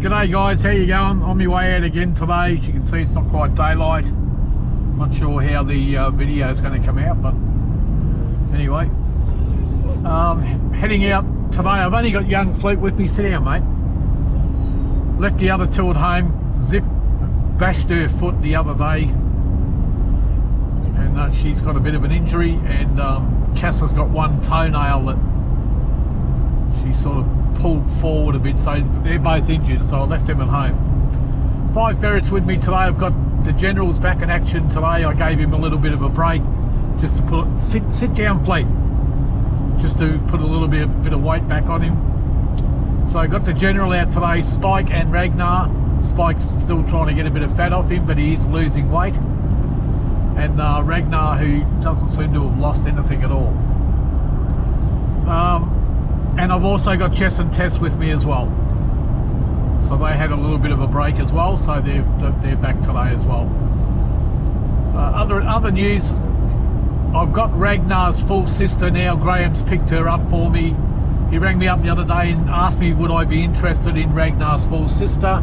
G'day guys, how you going? On my way out again today. As you can see, it's not quite daylight. Not sure how the video is going to come out, but anyway, heading out today. I've only got young Fleet with me. Sit down, mate. Left the other two at home. Zip bashed her foot the other day, and she's got a bit of an injury, and Cass has got one toenail that she sort of pulled forward a bit, so they're both injured, so I left them at home. 5 ferrets with me today. I've got the General's back in action today. I gave him a little bit of a break just to put sit down, Fleet, just to put a little bit of weight back on him. So I got the General out today, Spike and Ragnar. Spike's still trying to get a bit of fat off him, but he is losing weight, and Ragnar, who doesn't seem to have lost anything at all. And I've also got Chess and Tess with me as well. So they had a little bit of a break as well, so they're back today as well. Other news, I've got Ragnar's full sister now. Graham's picked her up for me. He rang me up the other day and asked me would I be interested in Ragnar's full sister.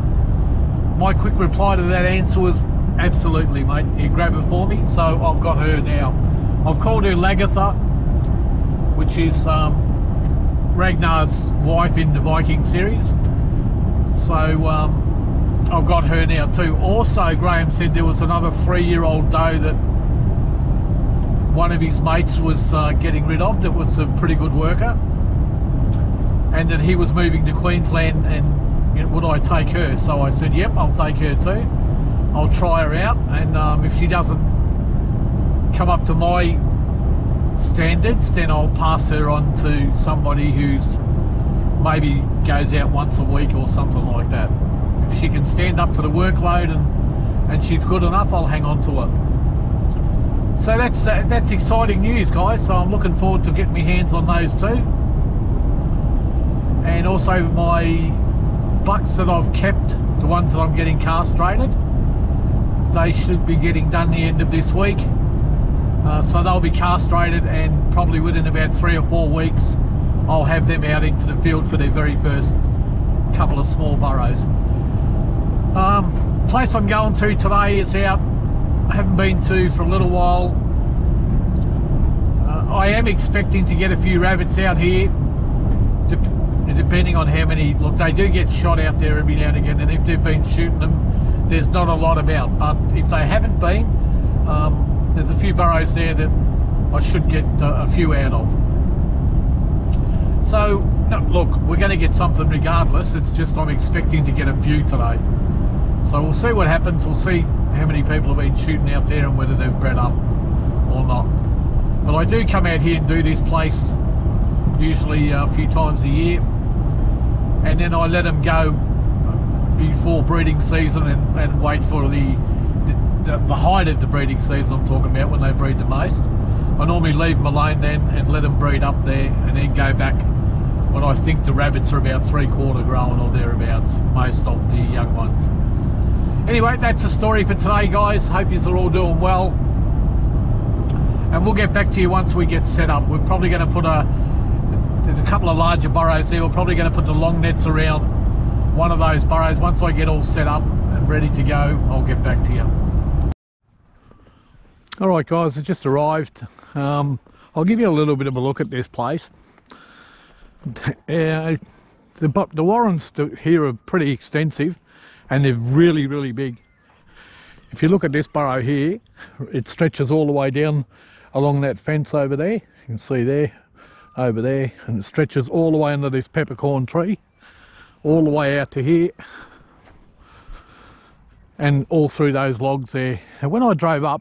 My quick reply to that answer was absolutely, mate. You grab her for me. So I've got her now. I've called her Lagertha, which is Ragnar's wife in the Viking series. So I've got her now too. Also, Graham said there was another 3-year-old doe that one of his mates was getting rid of that was a pretty good worker, and that he was moving to Queensland, and would I take her? So I said yep, I'll take her too. I'll try her out, and if she doesn't come up to my standards, then I'll pass her on to somebody who's maybe goes out once a week or something like that. If she can stand up to the workload and she's good enough, I'll hang on to her. So that's exciting news, guys. So I'm looking forward to getting my hands on those two. And also my bucks that I've kept, the ones that I'm getting castrated, they should be getting done the end of this week. So they'll be castrated, and probably within about 3 or 4 weeks I'll have them out into the field for their very first couple of small burrows. Place I'm going to today is out I haven't been to for a little while. I am expecting to get a few rabbits out here, depending on how many. Look, they do get shot out there every now and again, and if they've been shooting them, there's not a lot about, but if they haven't been, there's a few burrows there that I should get a few out of. So, no, look, we're going to get something regardless. It's just I'm expecting to get a few today. So we'll see what happens. We'll see how many people have been shooting out there and whether they've bred up or not. But I do come out here and do this place usually a few times a year, and then I let them go before breeding season and wait for the height of the breeding season. I'm talking about when they breed the most. I normally leave them alone then and let them breed up there, and then go back when I think the rabbits are about 3/4 grown or thereabouts, most of the young ones. Anyway, that's the story for today, guys. Hope you're all doing well, and we'll get back to you once we get set up. We're probably going to put there's a couple of larger burrows there. We're probably going to put the long nets around one of those burrows. Once I get all set up and ready to go, I'll get back to you. Alright guys, I just arrived. I'll give you a little bit of a look at this place. The warrens here are pretty extensive, and they're really, really big. If you look at this burrow here, it stretches all the way down along that fence over there. You can see there, over there, and it stretches all the way under this peppercorn tree, all the way out to here, and all through those logs there. And when I drove up,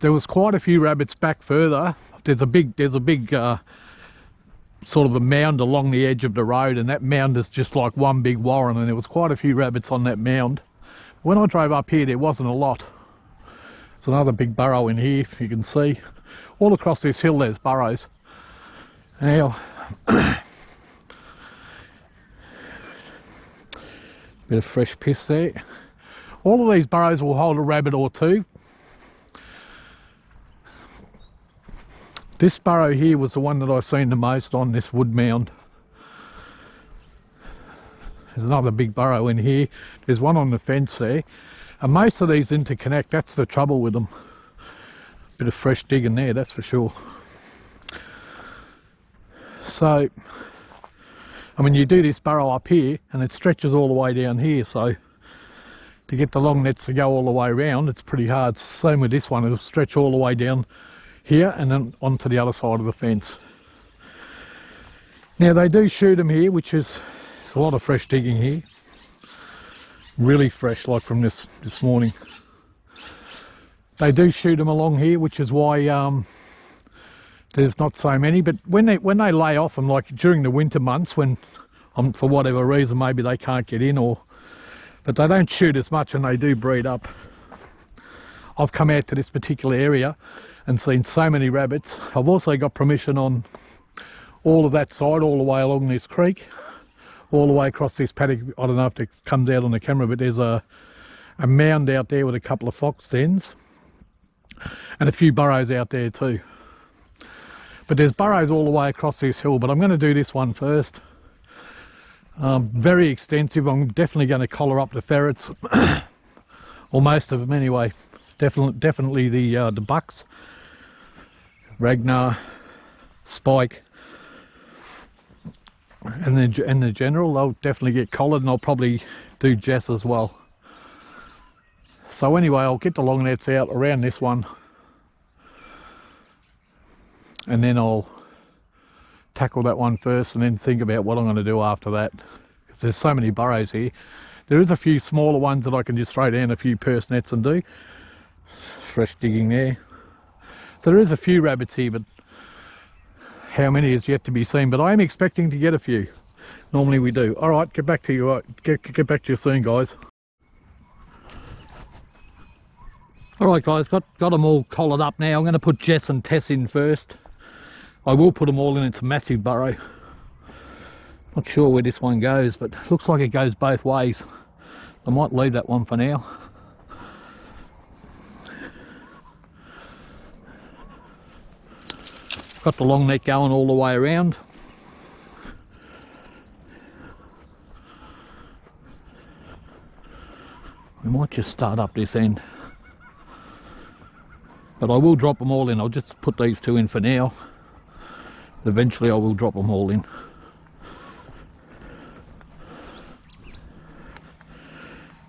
there was quite a few rabbits back further. There's a big sort of a mound along the edge of the road, and that mound is just like one big warren, and there was quite a few rabbits on that mound. When I drove up here, there wasn't a lot. There's another big burrow in here, if you can see. All across this hill there's burrows. Now, bit of fresh piss there. All of these burrows will hold a rabbit or two. This burrow here was the one that I seen the most on this wood mound. There's another big burrow in here. There's one on the fence there. And most of these interconnect, that's the trouble with them. Bit of fresh digging there, that's for sure. So, I mean, you do this burrow up here and it stretches all the way down here, so to get the long nets to go all the way around, it's pretty hard. Same with this one, it'll stretch all the way down here and then onto the other side of the fence. Now they do shoot them here, which is a lot of fresh digging here. Really fresh, like from this morning. They do shoot them along here, which is why there's not so many. But when they lay off them, like during the winter months, when for whatever reason maybe they can't get in, but they don't shoot as much and they do breed up. I've come out to this particular area and seen so many rabbits. I've also got permission on all of that side, all the way along this creek, all the way across this paddock. I don't know if it comes out on the camera, but there's a mound out there with a couple of fox dens and a few burrows out there too. But there's burrows all the way across this hill, but I'm going to do this one first. Very extensive. I'm definitely going to collar up the ferrets, or most of them anyway. Definitely the bucks, Ragnar, Spike, and the general. They'll definitely get collared, and I'll probably do Jess as well. So anyway, I'll get the long nets out around this one, and then I'll tackle that one first and then think about what I'm going to do after that, because there's so many burrows here. There is a few smaller ones that I can just throw down a few purse nets and do. Fresh digging there. So there is a few rabbits here, but how many is yet to be seen. But I am expecting to get a few. Normally we do. All right, get back to you. Get back to you soon, guys. All right, guys, got them all collared up now. I'm going to put Jess and Tess in first. I will put them all in. It's a massive burrow. Not sure where this one goes, but looks like it goes both ways. I might leave that one for now. Got the long neck going all the way around. We might just start up this end. But I will drop them all in. I'll just put these two in for now. Eventually I will drop them all in.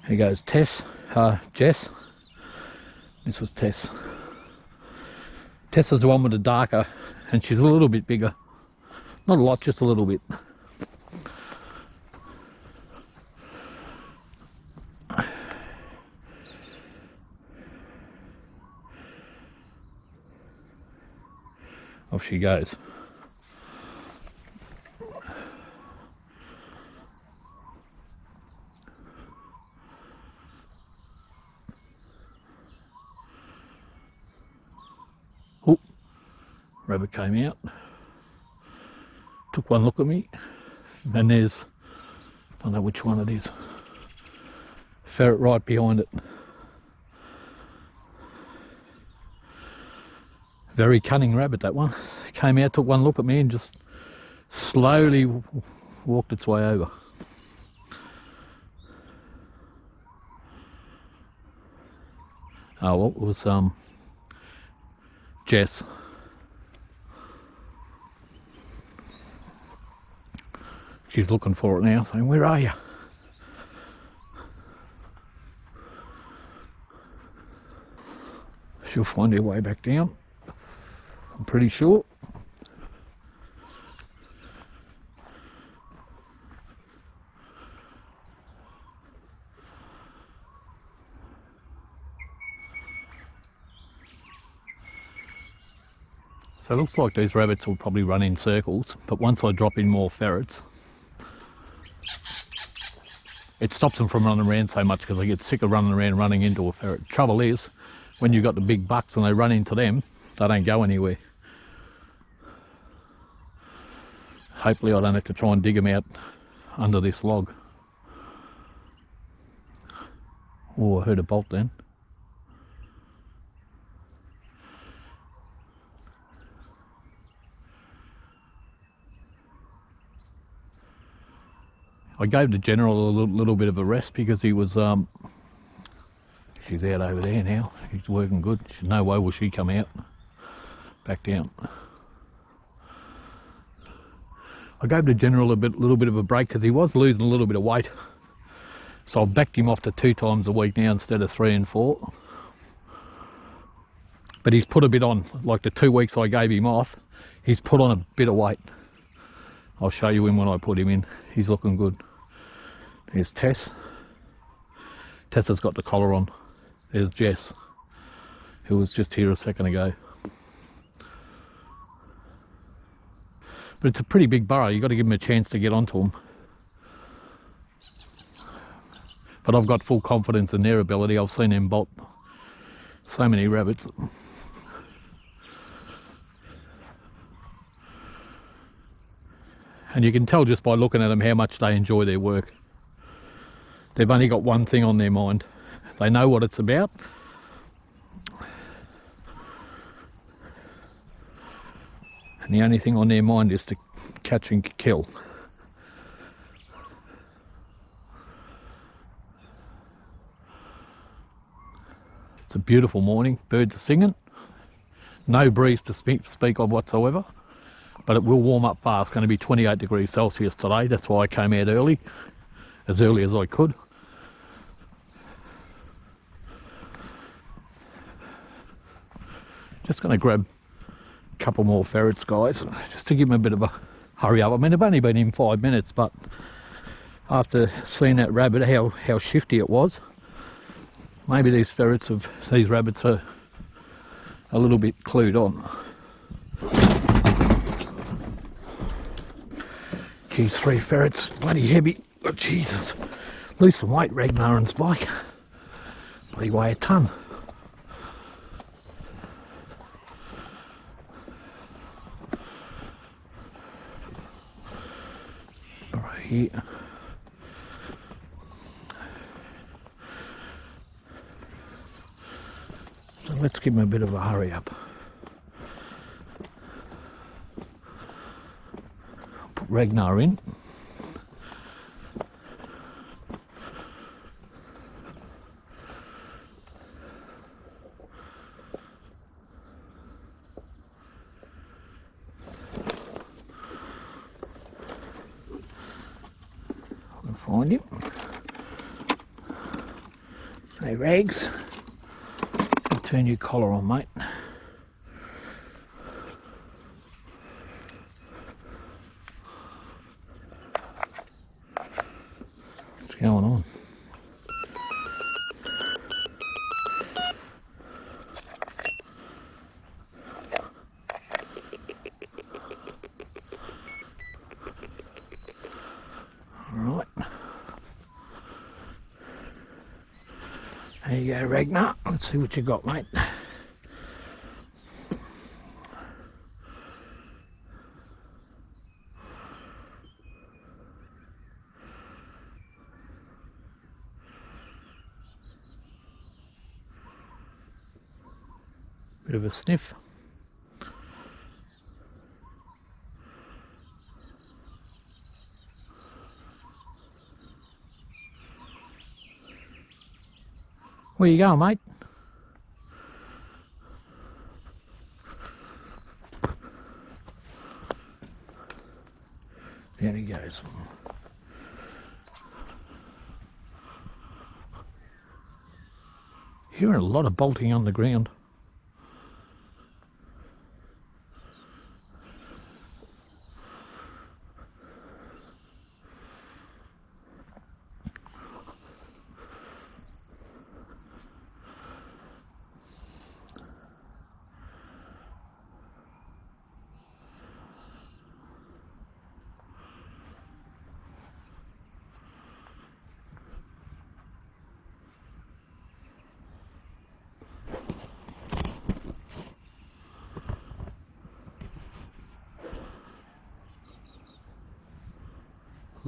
Here goes Jess. This was Tess. Tess is the one with the darker, and she's a little bit bigger. Not a lot, just a little bit. Off she goes. Oh, rabbit came out, took one look at me, and there's, I don't know which one it is, ferret right behind it. Very cunning rabbit, that one. Came out, took one look at me and just slowly walked its way over. Oh, well, it was Jess. She's looking for it now, saying, "Where are you?" She'll find her way back down, I'm pretty sure. So it looks like these rabbits will probably run in circles, but once I drop in more ferrets, it stops them from running around so much, because they get sick of running around running into a ferret. Trouble is, when you've got the big bucks and they run into them, they don't go anywhere. Hopefully I don't have to try and dig them out under this log. Oh, I heard a bolt then. I gave the general a little bit of a rest because he was, she's out over there now. He's working good. No way will she come out. Back down. I gave the general a little bit of a break because he was losing a little bit of weight. So I've backed him off to 2 times a week now instead of 3 and 4. But he's put a bit on. Like the 2 weeks I gave him off, he's put on a bit of weight. I'll show you him when I put him in. He's looking good. There's Tess. Tessa's got the collar on. There's Jess, who was just here a second ago. But it's a pretty big burrow. You've got to give them a chance to get onto them. But I've got full confidence in their ability. I've seen them bolt so many rabbits. And you can tell just by looking at them how much they enjoy their work. They've only got one thing on their mind. They know what it's about. And the only thing on their mind is to catch and kill. It's a beautiful morning. Birds are singing. No breeze to speak of whatsoever. But it will warm up fast. It's going to be 28 degrees Celsius today. That's why I came out early as I could. Just going to grab a couple more ferrets, guys, just to give them a bit of a hurry up. I mean, I've only been in 5 minutes, but after seeing that rabbit, how shifty it was, maybe these rabbits are a little bit clued on. Geez, 3 ferrets, bloody heavy. Oh, Jesus. Lose some weight, Ragnar and Spike. Bloody weigh a ton. Right here. So let's give him a bit of a hurry up. Put Ragnar in. Find him. Hey Rags, turn your collar on, mate. What's going on? There you go, Ragnar. Let's see what you got, mate. Bit of a sniff. Where you going, mate? There he goes. Hearing a lot of bolting on the ground.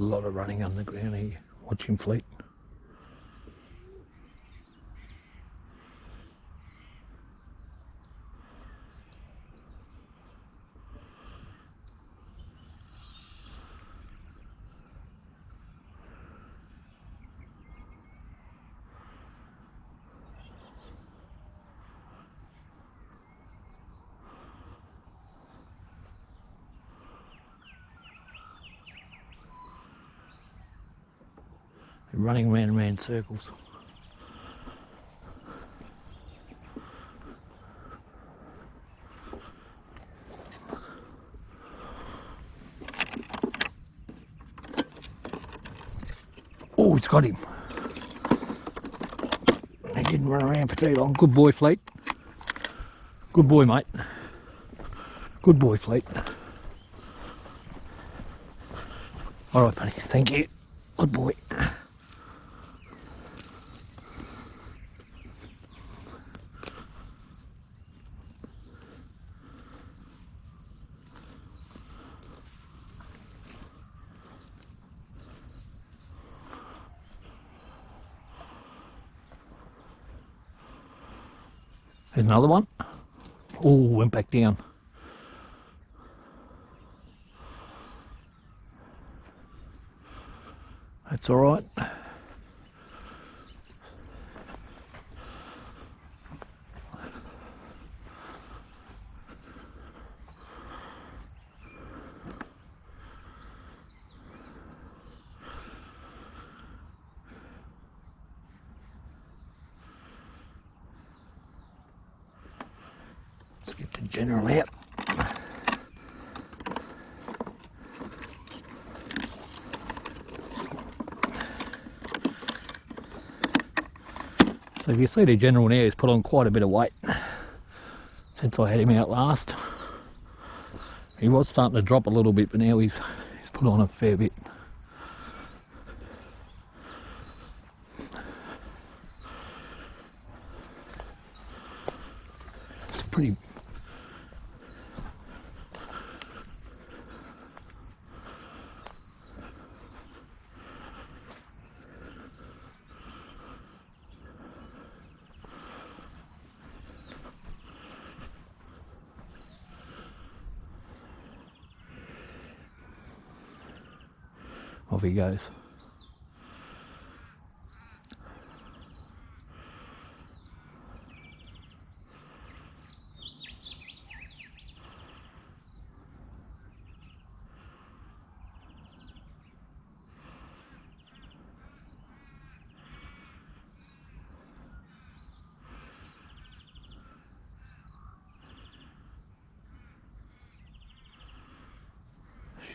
A lot of running on the ground here, watching fleet. running round and round circles. Oh, he's got him. He didn't run around for too long. Good boy, Fleet. Good boy, mate. Good boy, Fleet. Alright, buddy. Thank you. Good boy. There's another one. Oh, went back down. That's alright. Let's get the general out. So if you see the general now, he's put on quite a bit of weight since I had him out last. He was starting to drop a little bit, but now he's put on a fair bit. It's pretty. Off he goes.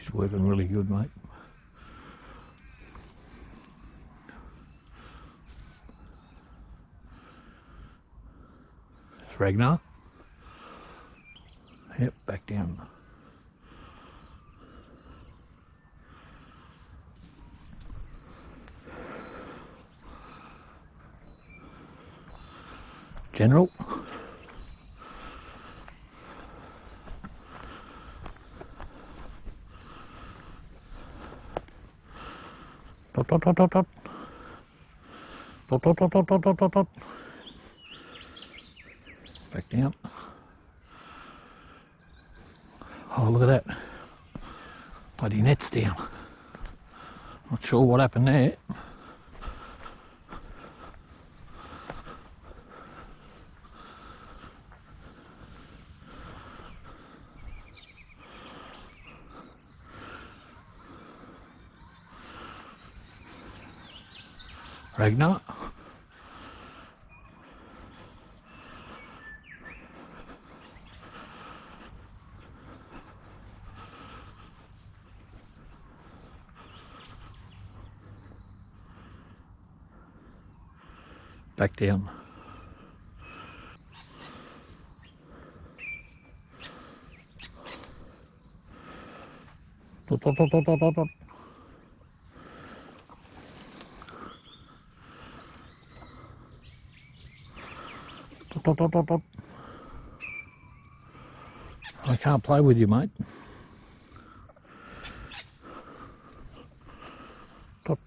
She's working really good, mate. Ragnar. Yep, back down. General. Dot dot dot dot dot. Dot dot dot dot dot dot dot. Back down. Oh, look at that. Bloody net's down. Not sure what happened there. Ragnar. Back down. Dot, dot, dot, dot, dot, dot, dot. Dot, dot, dot, dot. I can't play with you, mate. Dot.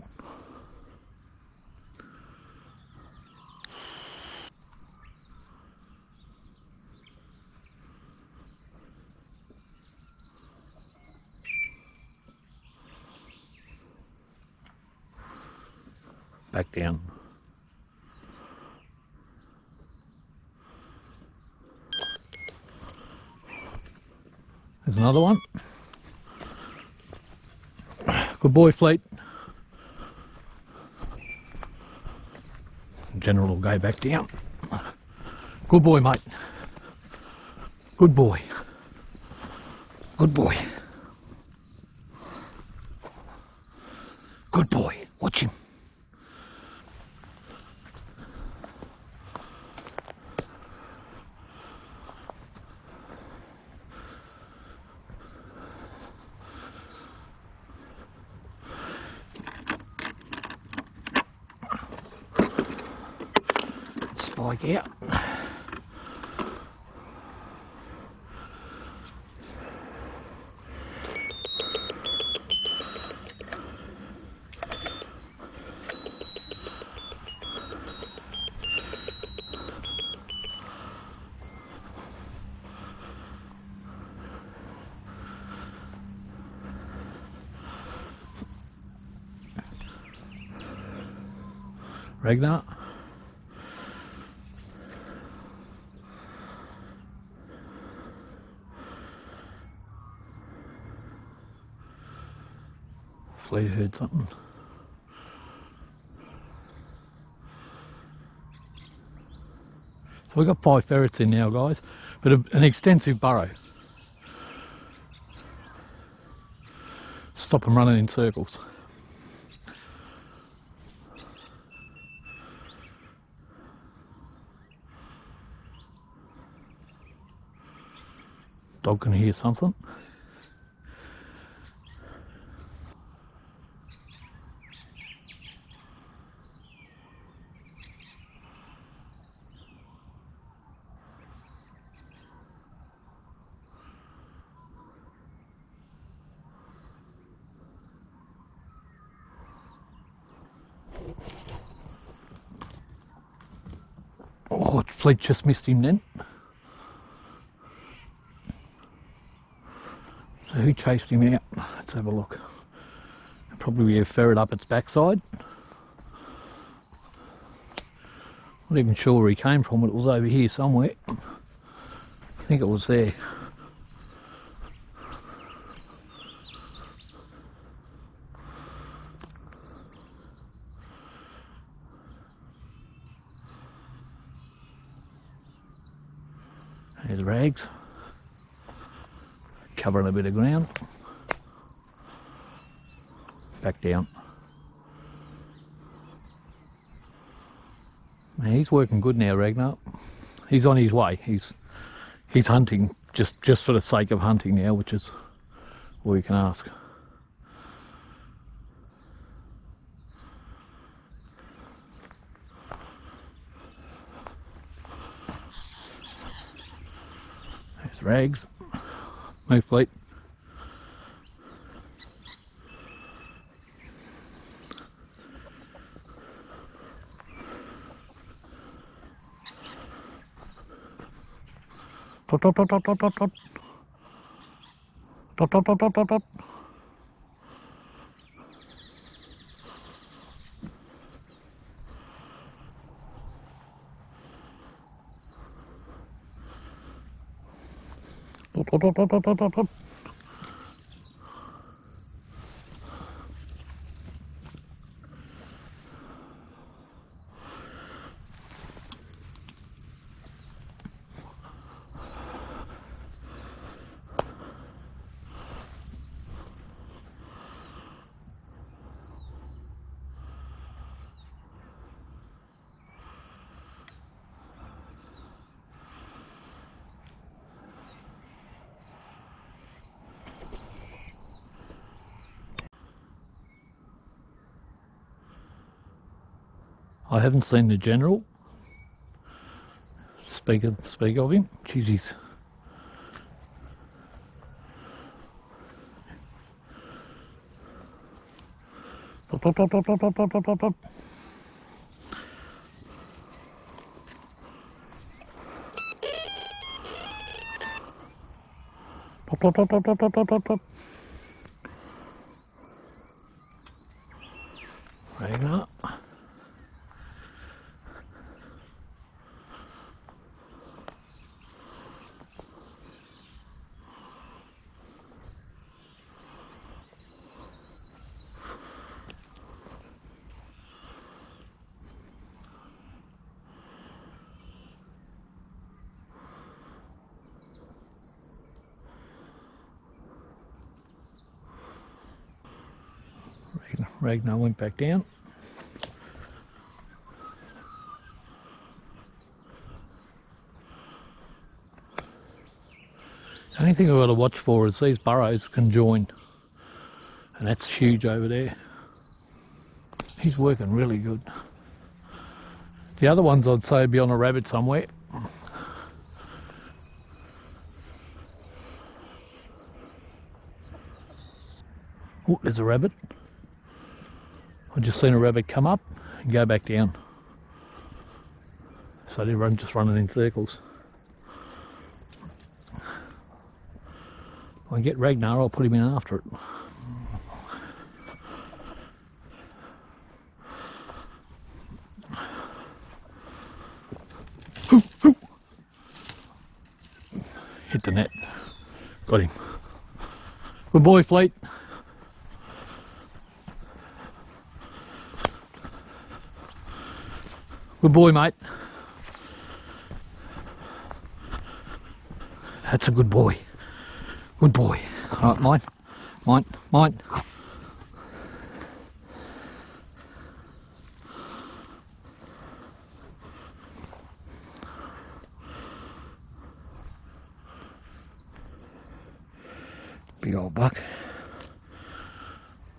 Back down. There's another one. Good boy, Fleet. General will go back down. Good boy, mate. Good boy. Good boy. Good boy. Watch him. Spike out. Ragnar. Fleet heard something. So we've got 5 ferrets in now, guys, but an extensive burrow. Stop them running in circles. Dog can hear something. Oh, Fleet just missed him then. So who chased him out? Let's have a look. Probably a ferret up its backside. Not even sure where he came from, but it was over here somewhere. I think it was there. There's Rags, covering a bit of ground. Back down. He's working good now, Ragnar. He's on his way. He's hunting just for the sake of hunting now, which is all you can ask. There's Rags. Move, Fleet. Tot, tot, tot, tot, tot, tot, tot. Tot, tot, tot, tot, tot, tot. Tot, tot, tot, tot, tot, tot, tot. I haven't seen the General. Speak of him. Jeez, he's top, top, top, top, top, top, top, top, top. Top, top, top, top, top, top, top, top, top. Ragnar. Ragnar went back down. The only thing I've got to watch for is these burrows can join, and that's huge over there. He's working really good. The other ones I'd say would be on a rabbit somewhere. Oh, there's a rabbit. I've just seen a rabbit come up and go back down. So they're just running in circles. If I get Ragnar, I'll put him in after it. Hit the net. Got him. Good boy, Fleet. Good boy, mate. That's a good boy. Good boy. Alright, mine. Big old buck.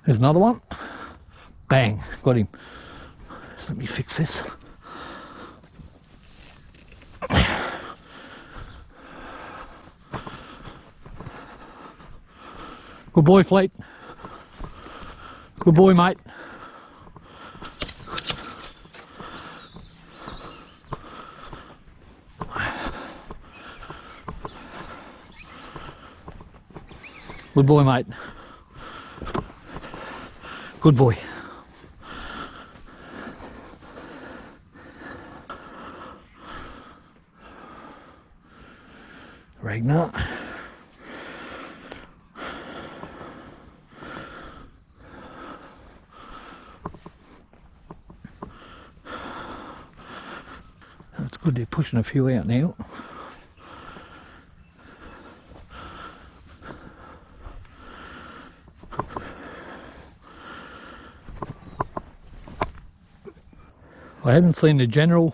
There's another one. Bang, got him. Let me fix this. Good boy, Fleet. Good boy, mate. Good boy, mate. Good boy. Ragnar. It's good they're pushing a few out now. I haven't seen the general,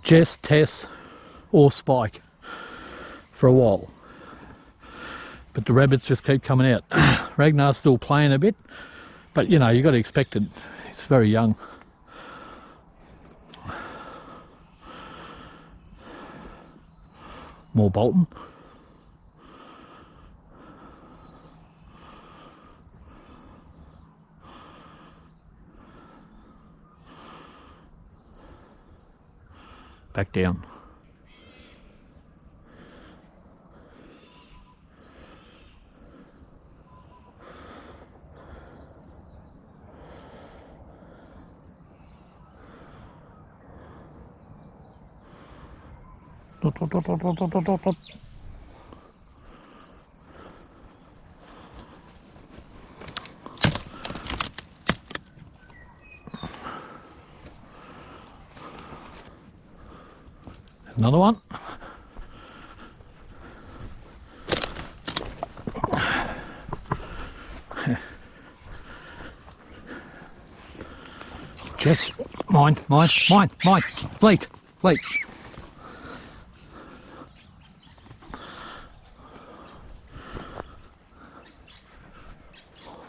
Jess, Tess or Spike for a while, but the rabbits just keep coming out. Ragnar's still playing a bit, but you know, you got to expect it. He's very young. More Bolton. Back down. Dot, dot, dot, dot, dot, dot, dot, dot. Another one. Jess, mine, Fleet.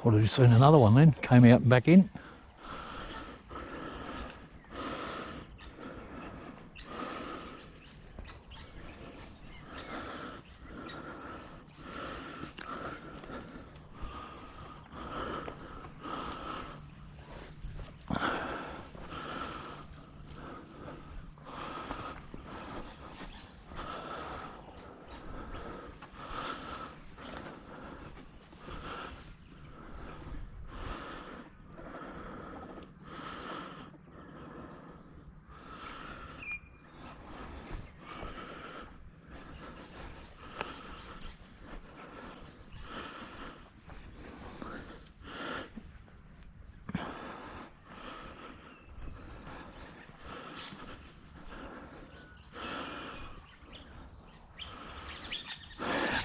What have you seen? Another one then? Came out and back in.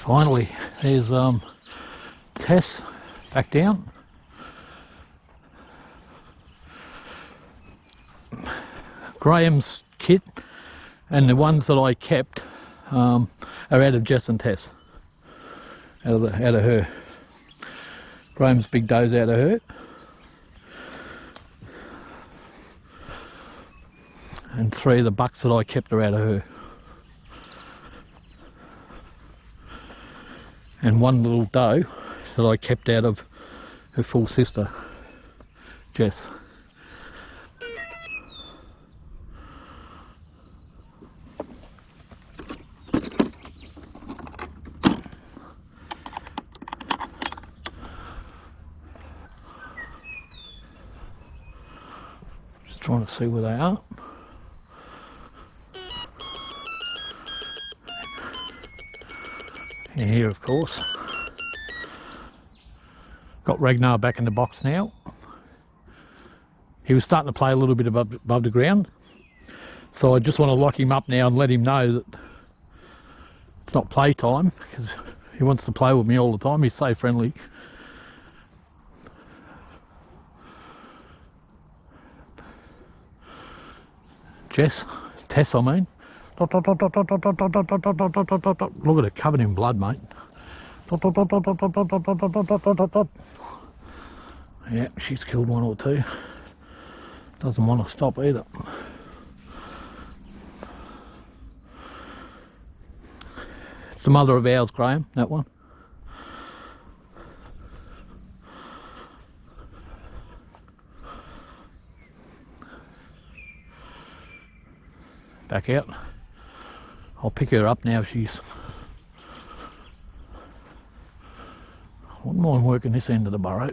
Finally, there's Tess back down. Graham's kit and the ones that I kept are out of Jess and Tess. Out of her. Graham's big doe's out of her. And 3 of the bucks that I kept are out of her. And 1 little doe that I kept out of her full sister, Jess. Just trying to see where they are. And here, of course. Got Ragnar back in the box now. He was starting to play a little bit above the ground, so I just want to lock him up now and let him know that it's not play time, because he wants to play with me all the time. He's so friendly. Tess, I mean. Look at it, covered in blood, mate. Yeah, she's killed 1 or 2. Doesn't want to stop either. It's the mother of ours, Graham, that one. Back out. I'll pick her up now. I wouldn't mind working this end of the burrow.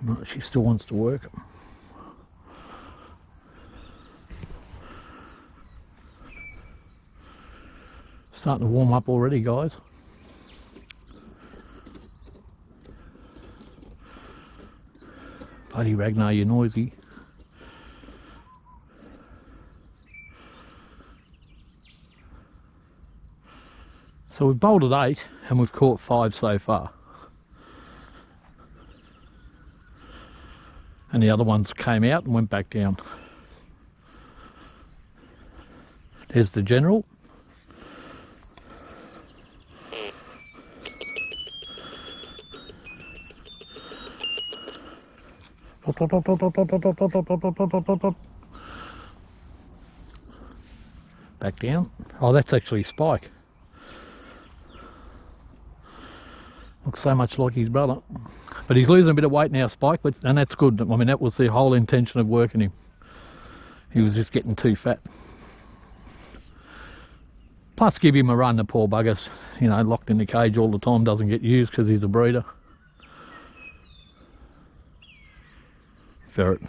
No, she still wants to work. Starting to warm up already, guys. Bloody Ragnar, you're noisy. So we've bolted 8 and we've caught 5 so far. And the other ones came out and went back down. There's the general. Back down. Oh, that's actually Spike. Looks so much like his brother. But he's losing a bit of weight now, Spike, and that's good. I mean, that was the whole intention of working him. He was just getting too fat. Plus, give him a run, the poor buggers. You know, locked in the cage all the time, doesn't get used because he's a breeder. Ferret.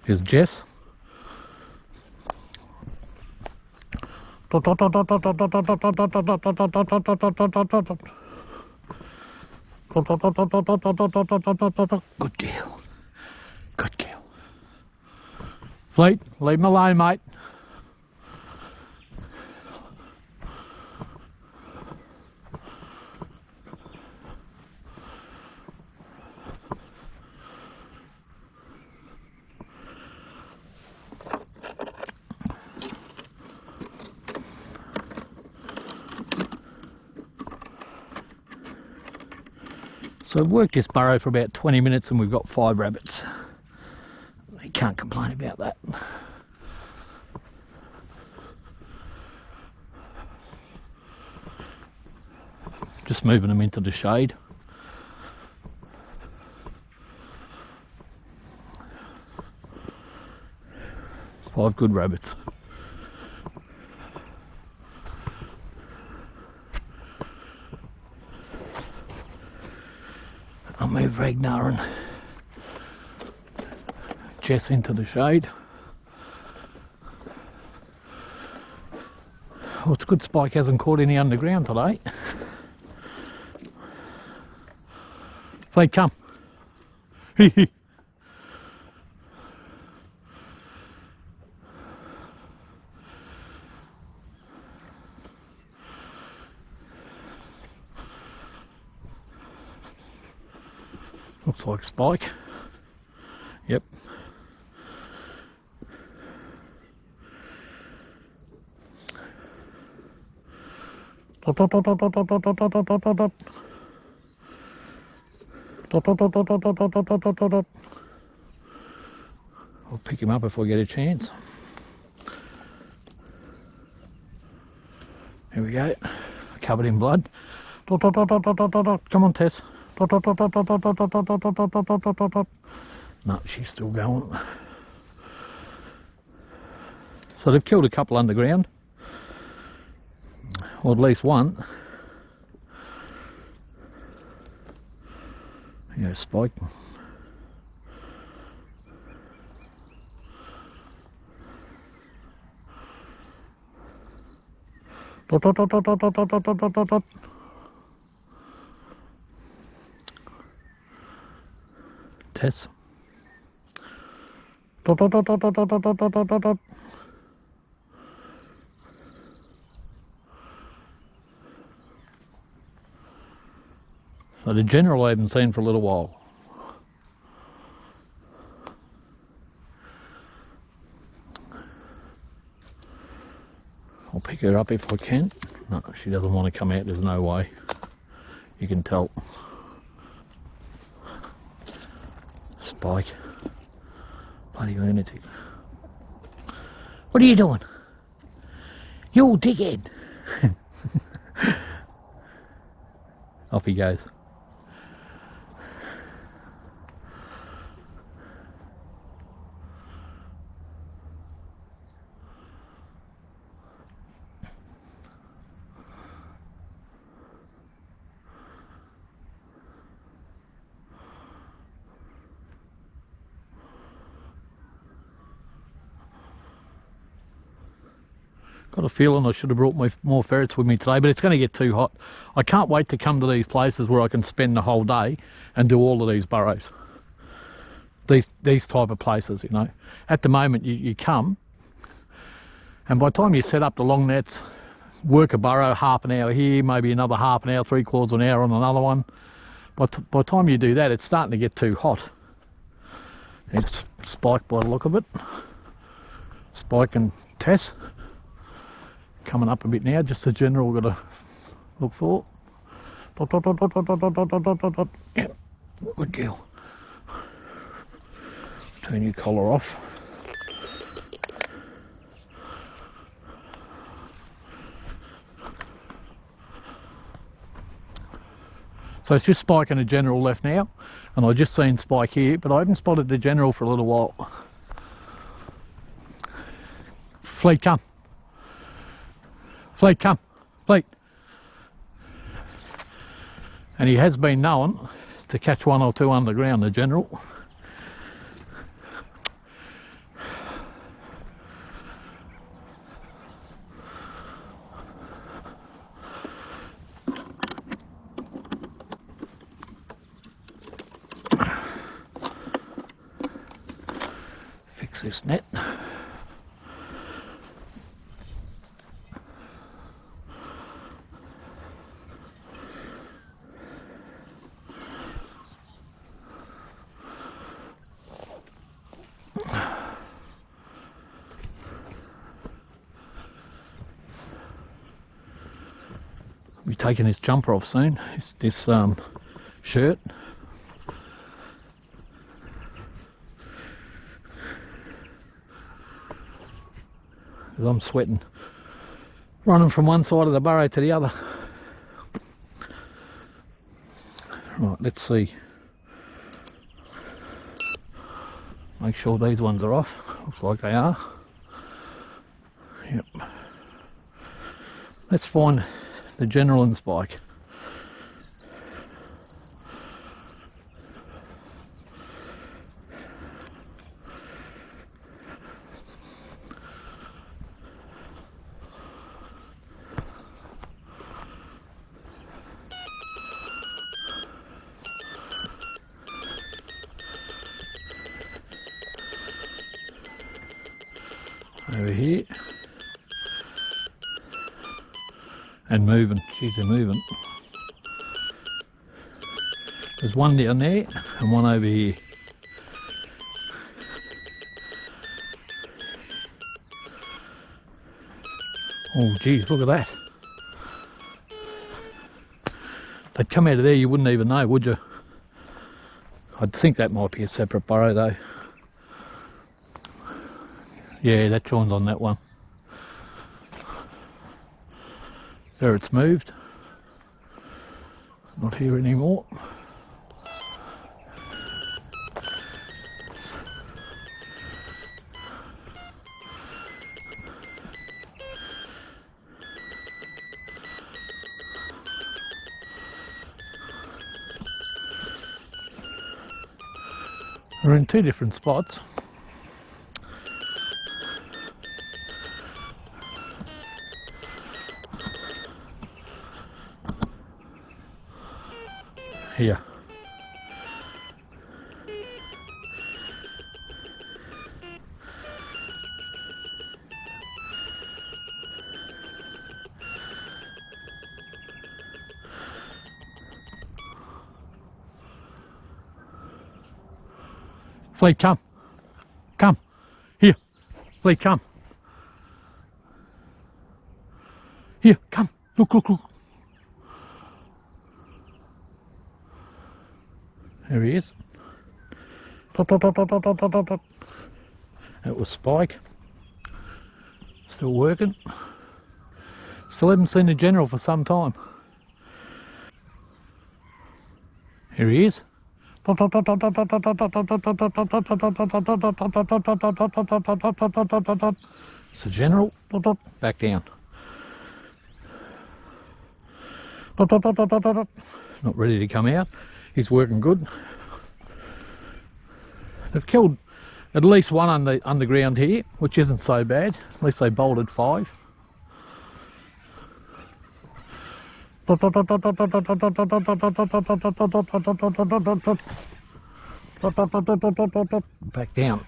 Here's Jess. Good girl. Good girl. Fleet, leave him alone, mate. So I've worked this burrow for about 20 minutes and we've got 5 rabbits. You can't complain about that. Just moving them into the shade. Five good rabbits. I'll move Ragnar and Jess into the shade. Oh, it's good Spike hasn't caught any underground today. Fleet, come. Looks like a spike. Yep. Dot, dot, dot, dot, dot, dot, dot, dot, dot, dot, dot, dot. Dot, dot, dot, dot, dot, dot, dot, dot, dot, dot, dot. I'll pick him up if I get a chance. Here we go. Covered in blood. Dot, dot, dot, dot, dot, dot, dot, dot. Come on, Tess. Dot, dot, dot, dot, dot, dot, dot, dot, dot, dot, dot, dot, dot, dot, dot, dot. No, she's still going. So they've killed a couple underground. Or at least one. Yeah, spike. Dot, dot, dot, dot, dot, dot, dot, dot, dot, dot, dot. Tess. Dot, dot, dot, dot, dot, dot, dot, dot, dot, dot, dot. So the general I haven't seen for a little while. I'll pick her up if I can. No, she doesn't want to come out, there's no way. You can tell. Spike. Bloody lunatic. What are you doing? You dickhead! Off he goes. Got a feeling I should have brought more ferrets with me today, but it's going to get too hot. I can't wait to come to these places where I can spend the whole day and do all of these burrows. These type of places, you know. At the moment you come, and by the time you set up the long nets, work a burrow, half an hour here, maybe another half an hour, 3/4 of an hour on another one. By the time you do that, it's starting to get too hot. It's Spike by the look of it. Spike and Tess. Coming up a bit now, just the general got to look for. Dot, dot, dot, dot, dot, dot, dot, dot, dot, dot, dot. Yep, good girl. Turn your collar off. So it's just Spike and a general left now, and I've just seen Spike here, but I haven't spotted the general for a little while. Fleet, come. Fleet, come. Fleet. And he has been known to catch one or two underground, the general. Fix this net. Be taking his jumper off soon. This shirt. Because I'm sweating, running from one side of the burrow to the other. Right, let's see. Make sure these ones are off. Looks like they are. Yep. Let's find the general and Spike. Over here. And moving. Jeez, they're moving. There's one down there and one over here. Oh geez, look at that. They'd come out of there, you wouldn't even know, would you? I'd think that might be a separate burrow though. Yeah, that joins on that one. There, it's moved. Not here anymore. We're in two different spots. Here. Flea, come. Come. Here. Flea, come. Here, come. Look, look, look. There he is. Dot, dot, dot, dot, dot, dot, dot, dot. That was Spike. Still working. Still haven't seen the general for some time. Here he is. It's the general. Back down. Not ready to come out. He's working good. They've killed at least one underground here, which isn't so bad. At least they bolted 5. Back down.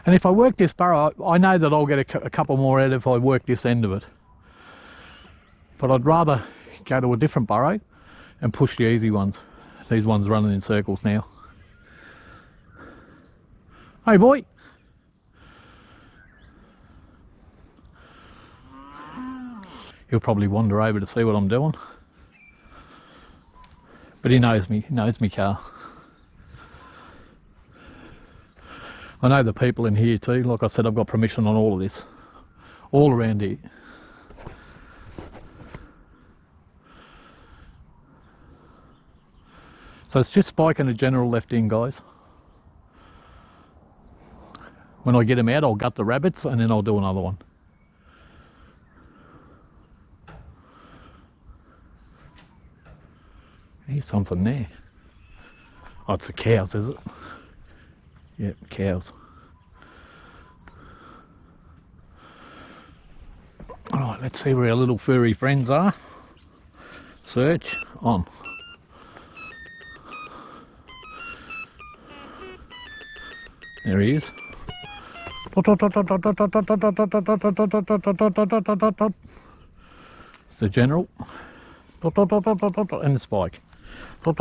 And if I work this burrow, I know that I'll get a couple more out if I work this end of it. But I'd rather go to a different burrow and push the easy ones. These ones running in circles now. Hey boy! He'll probably wander over to see what I'm doing. But he knows me car. I know the people in here too. Like I said, I've got permission on all of this. All around here. So it's just Spike and the general left in, guys. When I get him out, I'll gut the rabbits and then I'll do another one. Here's something there. Oh, it's the cows, is it? Yep, cows. Alright, let's see where our little furry friends are. Search on. There he is. It's the general. And the Spike. Oh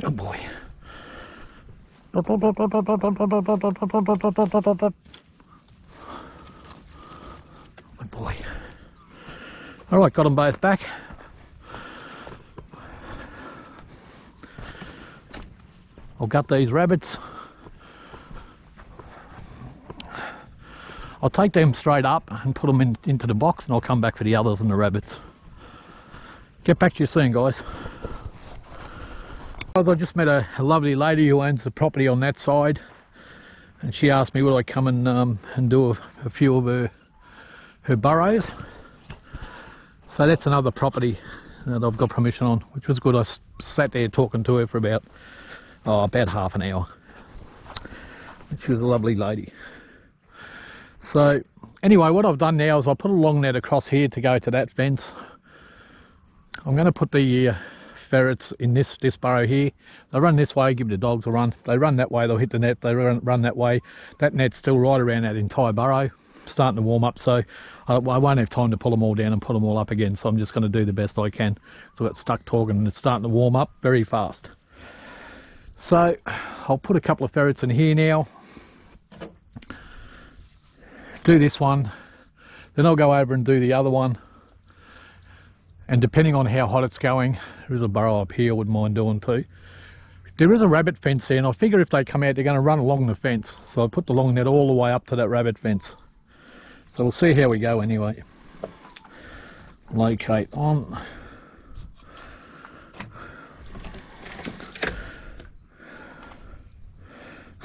boy. Oh boy. Alright, got them both back. I'll gut these rabbits. I'll take them straight up and put them into the box, and I'll come back for the others and the rabbits. Get back to you soon, guys. I just met a lovely lady who owns the property on that side, and she asked me would I come and do a few of her burrows. So that's another property that I've got permission on, which was good. I sat there talking to her for about half an hour. She was a lovely lady. So anyway, what I've done now is I put a long net across here to go to that fence. I'm going to put the ferrets in this burrow here. They run this way, give the dogs a run. They run that way, they'll hit the net. They run that way. That net's still right around that entire burrow. starting to warm up, so I won't have time to pull them all down and put them all up again, so I'm just going to do the best I can. So I got stuck talking and it's starting to warm up very fast. So I'll put a couple of ferrets in here now, do this one, then I'll go over and do the other one, and depending on how hot it's going, there is a burrow up here I wouldn't mind doing too. There is a rabbit fence here, and I figure if they come out they're going to run along the fence, so I put the long net all the way up to that rabbit fence. So we'll see how we go anyway. Locate on.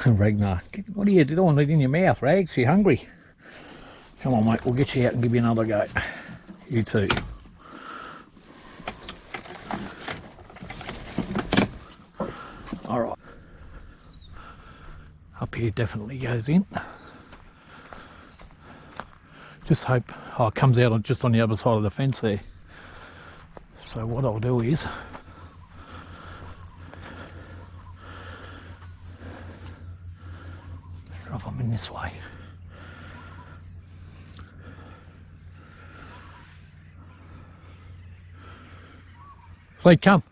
Ragnar, what are you doing it in your mouth, Rags? You hungry? Come on mate, we'll get you out and give you another go. You too. Alright. Up here definitely goes in. Just hope, oh, it comes out just on the other side of the fence there. So what I'll do is drop them in this way. Fleet, come.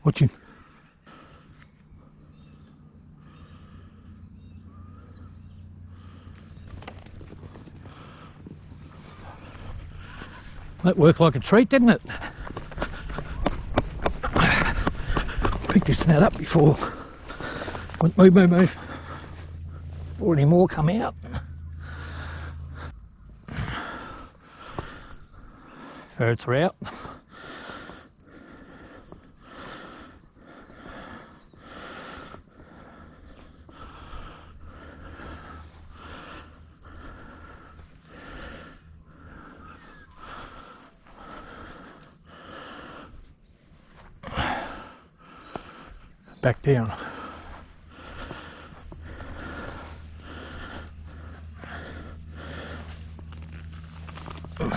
Watch him. That worked like a treat, didn't it? Pick this net up before. Move, move, move. Before any more come out. Ferrets are out. Back down. Okay.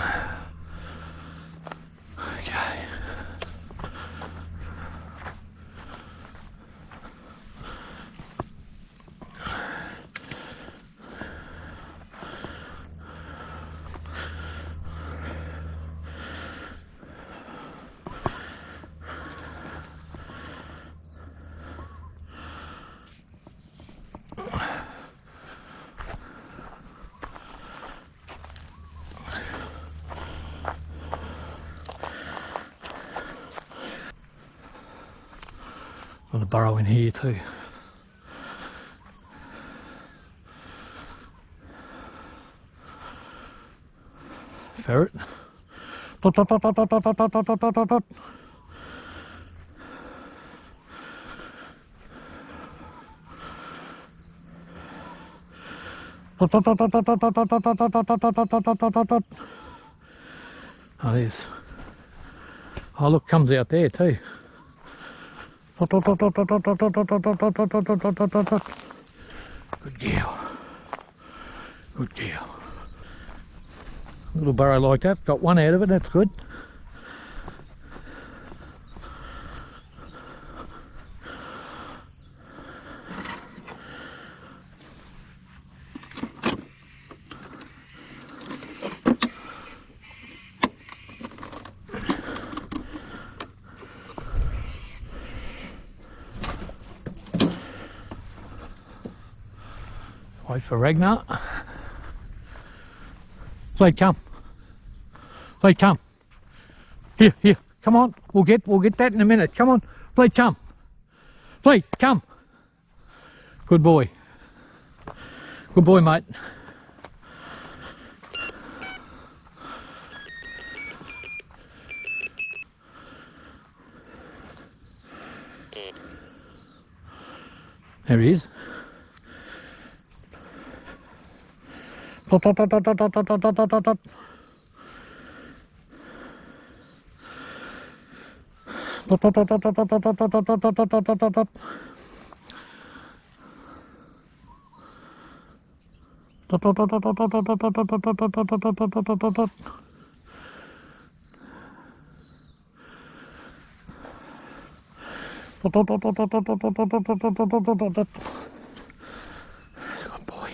Got a burrow in here too. Ferret. Dot, dot, dot, dot, dot, dot, dot, dot, dot, dot, dot, dot. Oh, there's. Oh, look, comes out there too. Good girl. Good girl. A little burrow like that, got one out of it, that's good. Wait for Ragnar. Fleet, come. Fleet, come. Here, here. Come on. We'll get that in a minute. Come on. Fleet, come. Fleet, come. Good boy. Good boy, mate. There he is. Dot, dot, dot, dot, dot, dot, dot, dot, dot, dot. Dot, dot, dot, dot, dot, dot, dot, dot, dot, dot, dot, dot, dot, dot, dot. Dot, dot, dot, dot, dot, dot, dot, dot, dot, dot, dot, dot, dot, dot, dot, dot, dot. Dot, dot, dot, dot, dot, dot, dot, dot, dot, dot, dot, dot, dot, dot. Good boy.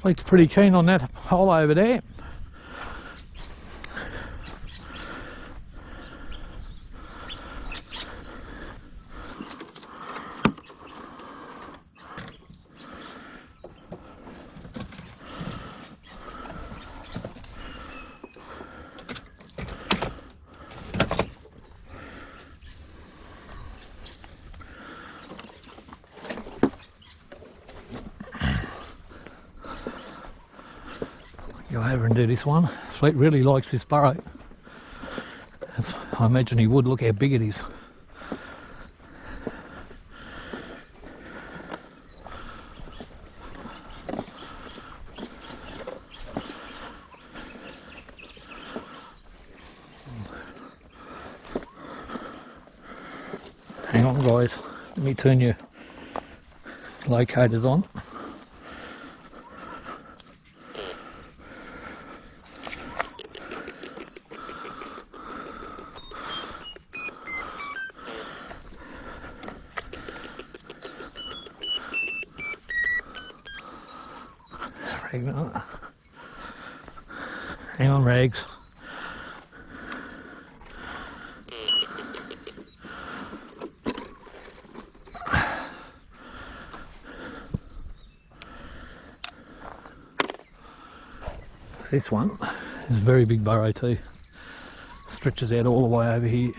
Fleet's pretty keen on that hole over there. Go over and do this one. Fleet really likes this burrow. I imagine he would. Look how big it is. Hang on guys, let me turn your locators on. Hang on, Rags. This one is a very big burrow too. Stretches out all the way over here.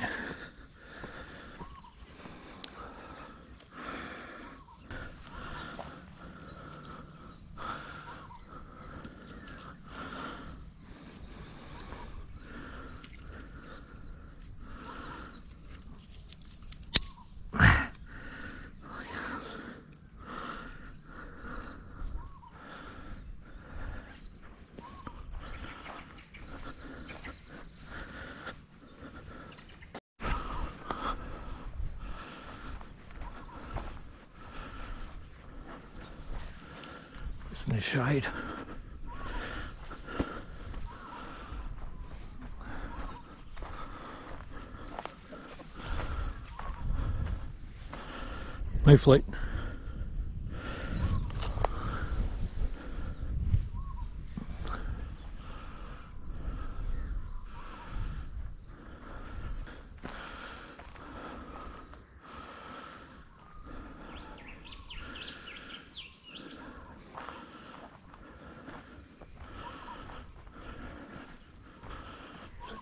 It's in the shade. No Fleet.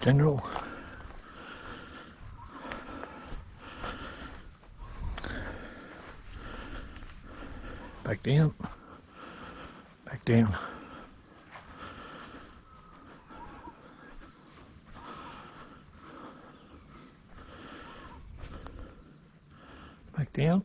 General. Back down. Back down. Back down.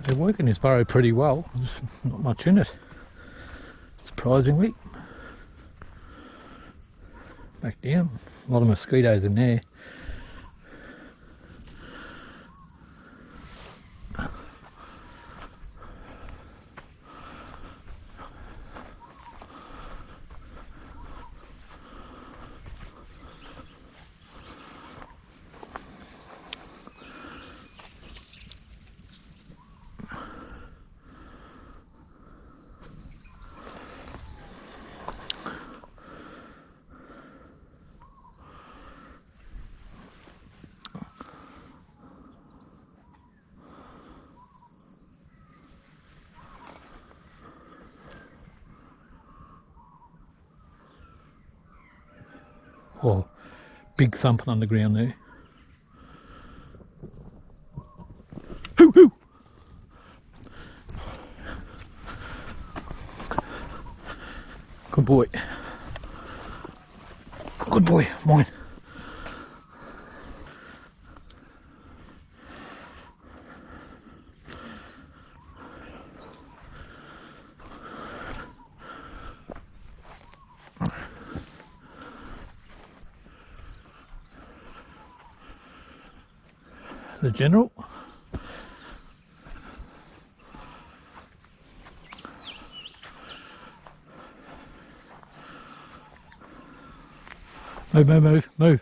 They're working this burrow pretty well. There's not much in it, surprisingly. Back down. A lot of mosquitoes in there. Oh, big thumping on the ground there. Hoo hoo! Good boy. Good boy, mine. The General. Move, move, move, move.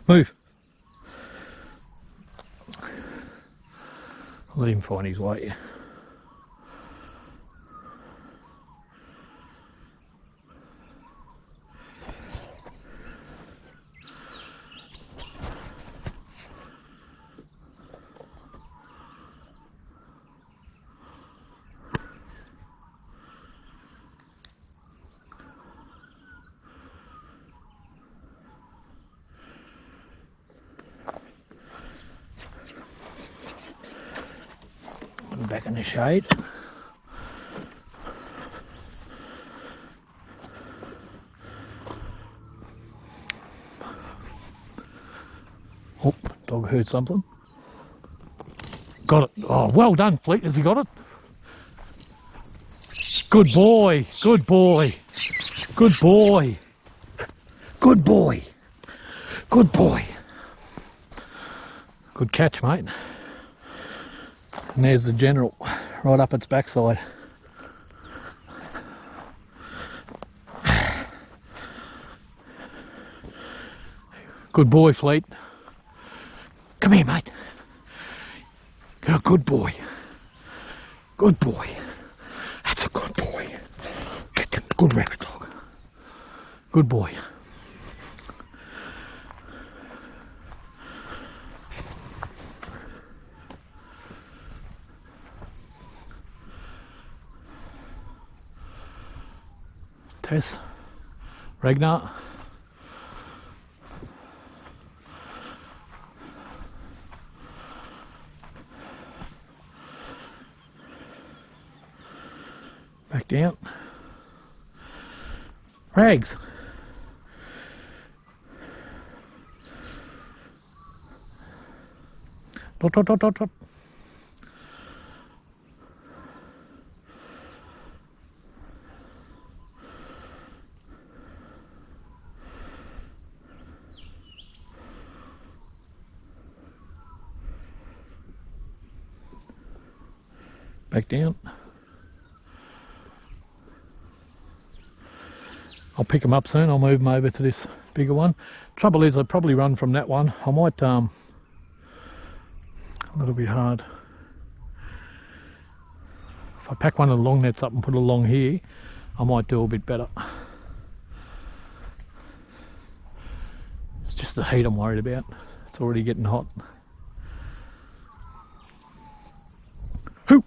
Move. Let him find his way. Back in the shade. Oh, dog heard something. Got it. Oh, well done, Fleet. Has he got it? Good boy. Good boy. Good boy. Good boy. Good boy. Good catch, mate. And there's the general, right up its backside. Good boy, Fleet. Come here, mate. You're a good boy. Good boy. That's a good boy. Good rabbit dog. Good boy. Tess, Ragnar. Back down. Rags. Dot, dot, dot, dot, dot. Back down. I'll pick them up soon. I'll move them over to this bigger one. Trouble is, I'd probably run from that one. I might, a little bit hard. If I pack one of the long nets up and put it along here, I might do a bit better. It's just the heat I'm worried about. It's already getting hot. Hoo!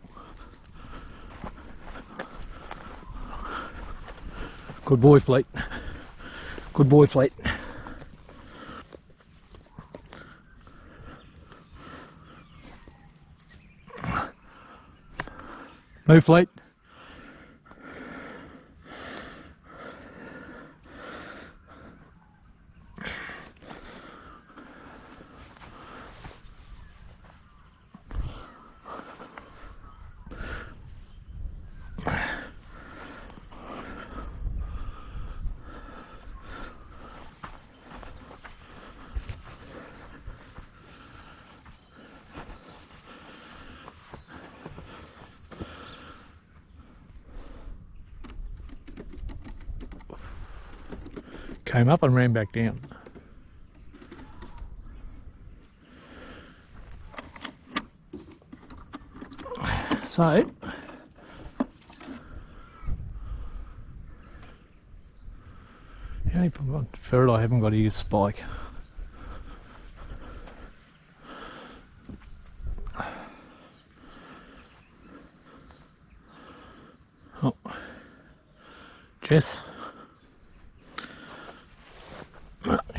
Good boy, Fleet. Good boy, Fleet. Move, Fleet. Came up and ran back down. So, the only ferret I haven't got here is Spike. Oh, Jess.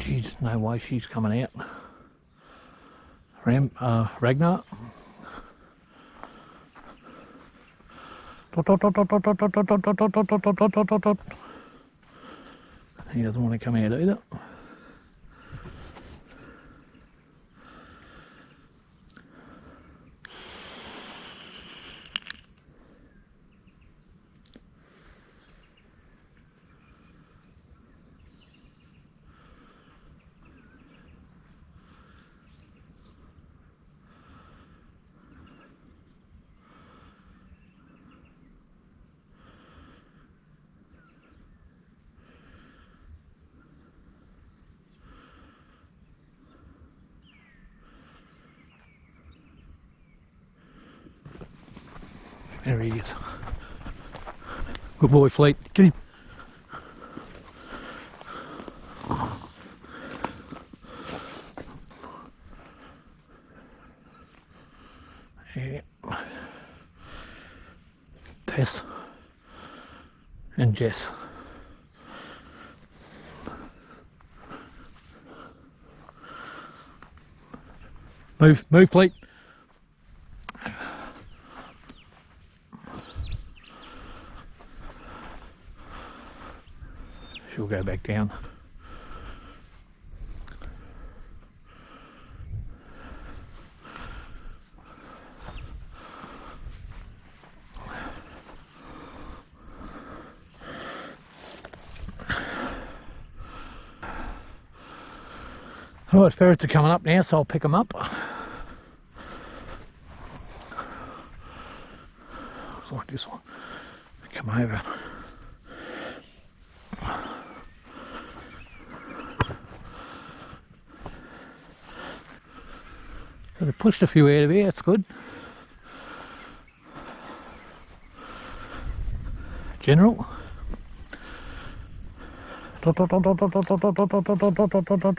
She's no way she's coming out. Ragnar. Dot, dot, dot, dot, dot, dot, dot, dot, dot, dot, dot, dot, dot, dot, dot, dot. He doesn't want to come out either. There he is. Good boy, Fleet. Get him. Yeah. Tess and Jess. Move, Fleet. She'll go back down. Alright, ferrets are coming up now, so I'll pick them up. Looks like this one. Come over. So they pushed a few out of here, that's good. General. Dot, dot, dot, dot, dot, dot, dot, dot, dot, dot, dot, dot, dot, dot.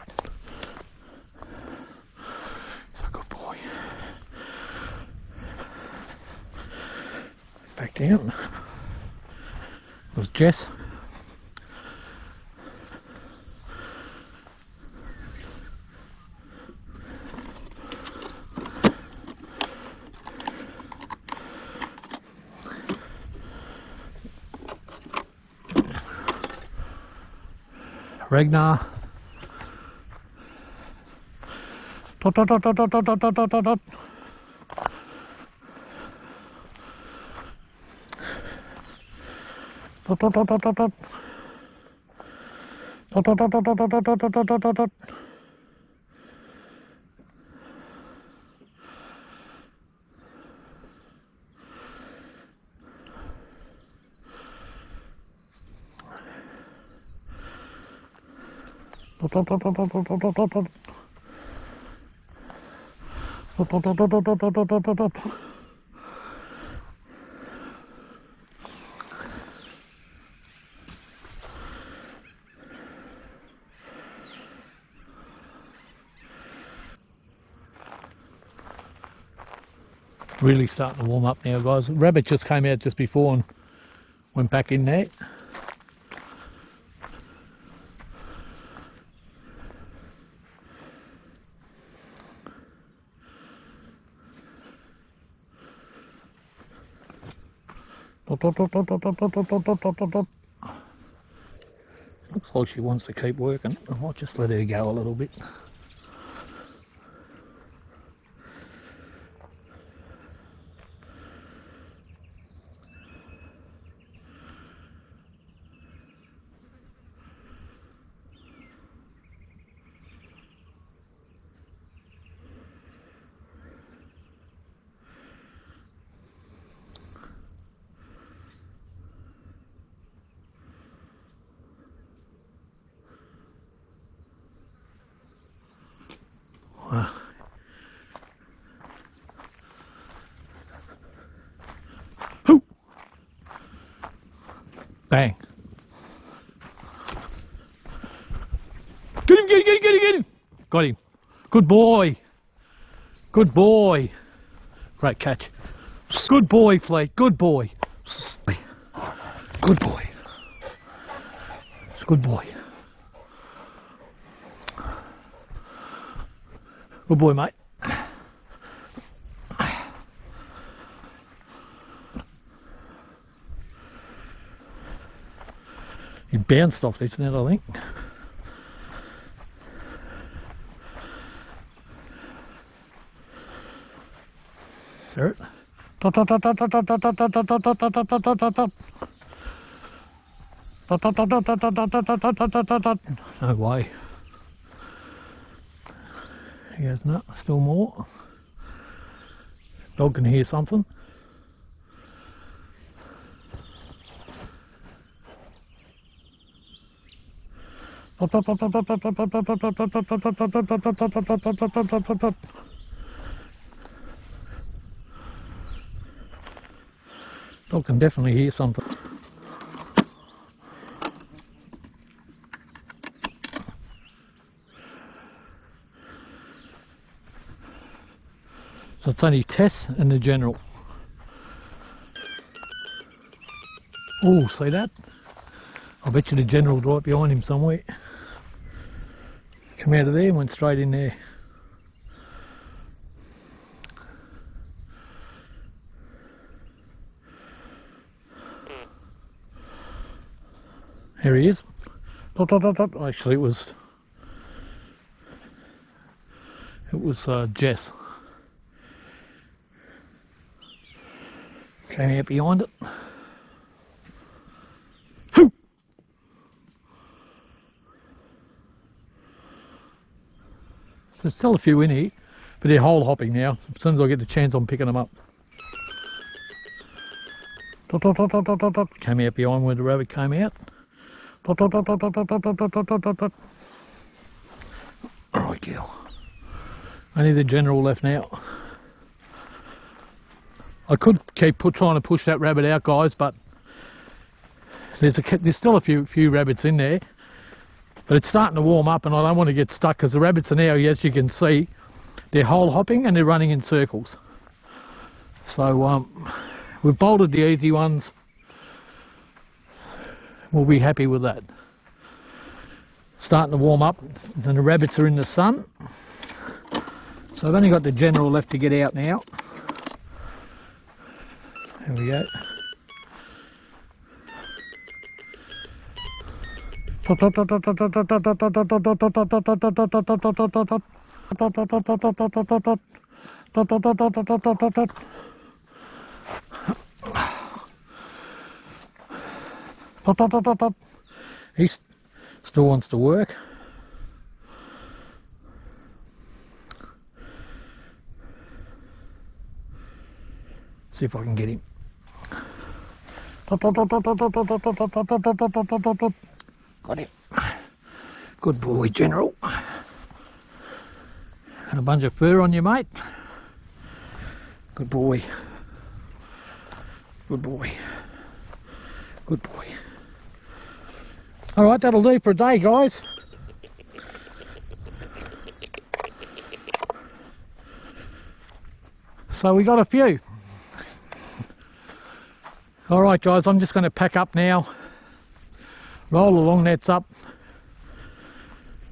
It's a good boy. Back down. There's Jess. Ragnar. Dot, dot, dot, dot, dot, dot, dot, dot, dot, dot. Dot, dot, dot, dot, dot, dot. Dot, dot, dot, dot, dot, dot, dot, dot, dot, dot, dot. Dot, dot, dot, dot, dot, dot, dot, dot, dot. Dot, dot, dot, dot, dot, dot, dot, dot, dot, dot. Really starting to warm up now, guys. Rabbit just came out just before and went back in there. Looks like she wants to keep working. I might just let her go a little bit. Hoo! Bang. Get him, get him. Got him. Good boy. Good boy. Great catch. Good boy, Fleet. Good boy. Good boy. It's a good boy. Good boy, mate. He bounced off this net, I think. Ferret. Dot, dot, dot, dot, dot, dot, dot, dot, dot, dot, dot, dot, dot, dot, dot, dot. Dot, dot, dot, dot, dot, dot, dot, dot, dot, dot, dot, dot. No way. He goes, no, still more. Dog can hear something. Dog can definitely hear something. So it's only Tess and the General. Oh, see that? I bet you the General's right behind him somewhere. Come out of there and went straight in there. Here he is. Dot, dot, dot, dot. Actually, it was Jess. Came out behind it. Hoo! So there's still a few in here, but they're hole hopping now. As soon as I get the chance, I'm picking them up. Dot, dot, dot, dot, dot, dot, dot. Came out behind where the rabbit came out. Dot, dot, dot, dot, dot, dot, dot, dot, dot, dot, dot, dot. Right, girl. Only the General left now. I could keep trying to push that rabbit out, guys, but there's still a few rabbits in there, but it's starting to warm up, and I don't want to get stuck because the rabbits are now, as you can see, they're hole hopping and they're running in circles. So we've bolted the easy ones. We'll be happy with that. Starting to warm up, and the rabbits are in the sun. So I've only got the General left to get out now. There we go. He still wants to work. See if I can get him. Got him. Good boy, General. And a bunch of fur on you, mate. Good boy. Good boy. Good boy. Alright, that'll do for a day, guys. So we got a few. Alright guys, I'm just going to pack up now, roll the long nets up,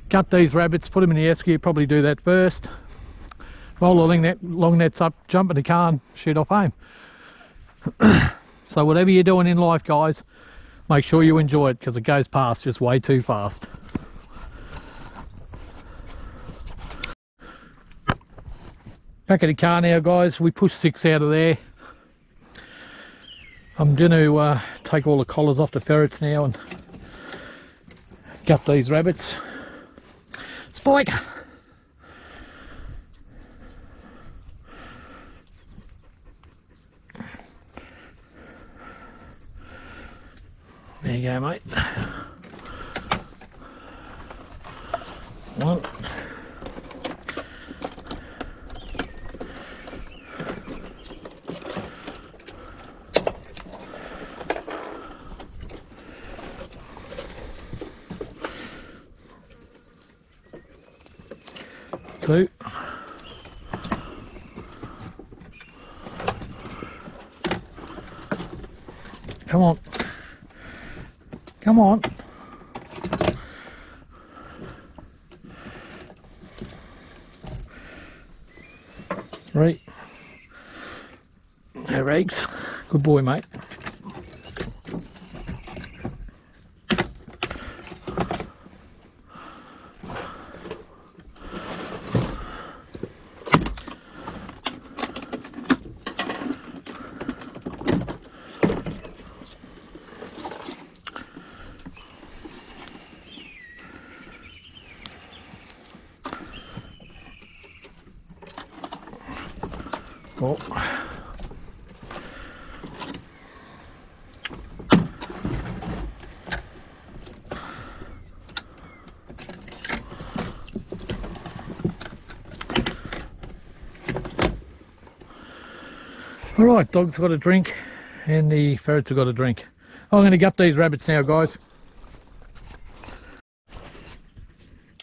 gut these rabbits, put them in the esky, probably do that first, roll the long nets up, jump in the car and shoot off home. So whatever you're doing in life, guys, make sure you enjoy it because it goes past just way too fast. Back in the car now, guys. We pushed 6 out of there. I'm going to take all the collars off the ferrets now and gut these rabbits. Spike! There you go, mate. One. Two. Come on. Come on. 3. Her eggs. Good boy, mate. Cool. Alright, dog's got a drink, and the ferrets have got a drink. I'm going to gut these rabbits now, guys.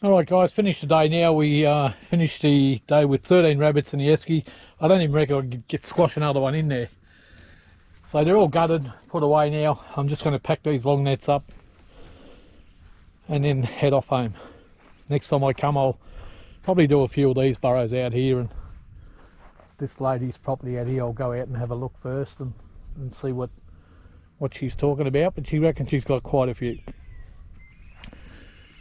Alright guys, finished the day now. We finished the day with 13 rabbits in the esky. I don't even reckon I could get squash another one in there. So they're all gutted, put away now. I'm just going to pack these long nets up and then head off home. Next time I come, I'll probably do a few of these burrows out here, and this lady's property out here, I'll go out and have a look first and see what she's talking about, but she reckons she's got quite a few.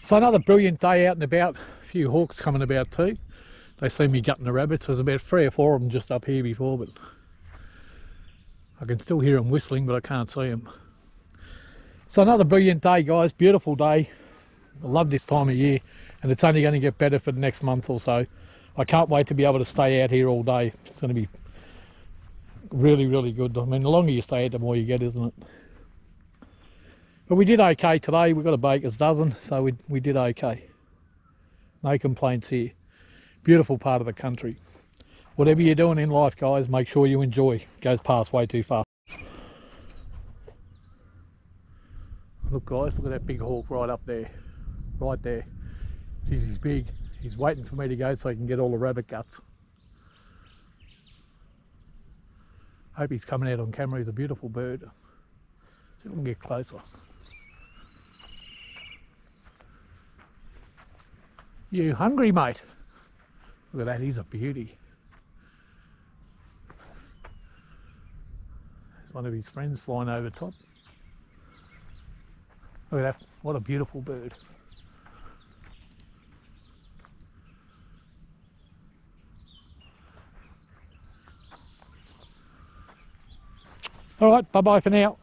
So another brilliant day out and about. A few hawks coming about too. They see me gutting the rabbits. There's about 3 or 4 of them just up here before, but I can still hear them whistling, but I can't see them. So another brilliant day, guys. Beautiful day. I love this time of year, and it's only going to get better for the next month or so. I can't wait to be able to stay out here all day. It's going to be really, really good. I mean, the longer you stay out, the more you get, isn't it? But we did okay today. We got a baker's dozen, so we did okay. No complaints here. Beautiful part of the country. Whatever you're doing in life, guys, make sure you enjoy. It goes past way too fast. Look guys, look at that big hawk right up there. Right there. Jeez, he's big. He's waiting for me to go so he can get all the rabbit guts. Hope he's coming out on camera. He's a beautiful bird. See if we can get closer. You hungry, mate? Look at that, he's a beauty. There's one of his friends flying over top. Look at that, what a beautiful bird. Alright, bye bye for now.